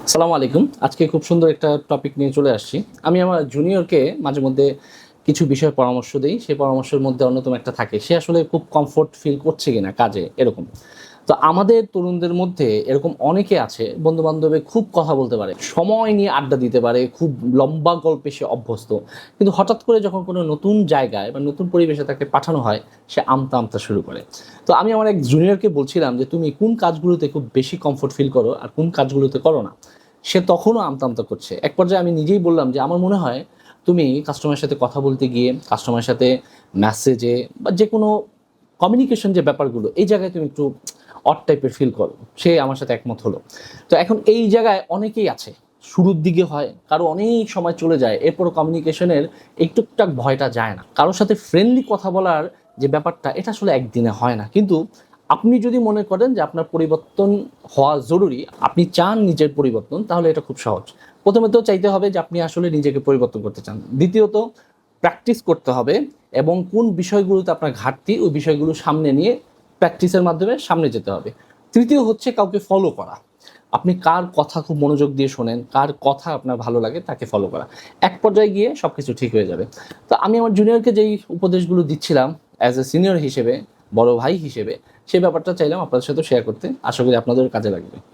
আসসালামু আলাইকুম। আজকে খুব সুন্দর একটা টপিক নিয়ে চলে আসছি। আমি আমার জুনিয়রকে মাঝে মধ্যে কিছু বিষয়ে পরামর্শ দেই। সেই পরামর্শের মধ্যে অন্যতম একটা থাকে। সে আসলে খুব কমফোর্ট ফিল করছে কিনা কাজে, এরকম। তো আমাদের তরুণদের মধ্যে এরকম অনেকে আছে, বন্ধু-বান্ধবে খুব কথা বলতে পারে। সময় নিয়ে আড্ডা দিতে পারে, খুব লম্বা গল্পে সে অভ্যস্ত। কিন্তু হঠাৎ করে যখন কোনো নতুন জায়গায় বা নতুন পরিবেশে তাকে পাঠানো হয়, সে আমতা শুরু করে। তো আমি আমার এক জুনিয়রকে বলছিলাম যে, "তুমি কোন কাজগুলোতে খুব বেশি কমফোর্ট ফিল করো আর কোন কাজগুলোতে করো না?" সে তখনও আমতা করছে। এক পর্যায়ে আমি নিজেই বললাম যে, "আমার মনে হয় তুমি কাস্টমারের সাথে কথা বলতে গিয়ে, কাস্টমারের সাথে মেসেজে বা যেকোনো কমিউনিকেশন যে ব্যাপারগুলো, এই জায়গায় তুমি একটু অড টাইপের ফিল করো।" সে আমার সাথে একমত হলো। তো এখন এই জায়গায় অনেকেই আছে। শুরুর দিকে হয়, কারো অনেক সময় চলে যায়। এরপরও কমিউনিকেশনের এই টুকটাক ভয়টা যায় না। কারো সাথে ফ্রেন্ডলি কথা বলার যে ব্যাপারটা, এটা আসলে একদিনে হয় না। কিন্তু আপনি যদি মনে করেন যে আপনার পরিবর্তন হওয়া জরুরি, আপনি চান নিজের পরিবর্তন, তাহলে এটা খুব সহজ। প্রথমে তো চাইতে হবে যে আপনি আসলে নিজেকে পরিবর্তন করতে চান। দ্বিতীয়ত প্র্যাকটিস করতে হবে এবং কোন বিষয়গুলোতে আপনার ঘাটতি, ওই বিষয়গুলো সামনে নিয়ে প্র্যাকটিসের মাধ্যমে সামনে যেতে হবে। তৃতীয় হচ্ছে কাউকে ফলো করা। আপনি কার কথা খুব মনোযোগ দিয়ে শোনেন, কার কথা আপনার ভালো লাগে তাকে ফলো করা। এক পর্যায়ে গিয়ে সবকিছু ঠিক হয়ে যাবে। তো আমি আমার জুনিয়রকে যেই উপদেশগুলো দিচ্ছিলাম অ্যাজ এ সিনিয়র হিসেবে, বড় ভাই হিসেবে, সেই ব্যাপারটা চাইলাম আপনাদের সাথেও শেয়ার করতে। আশা করি আপনাদেরও কাজে লাগবে।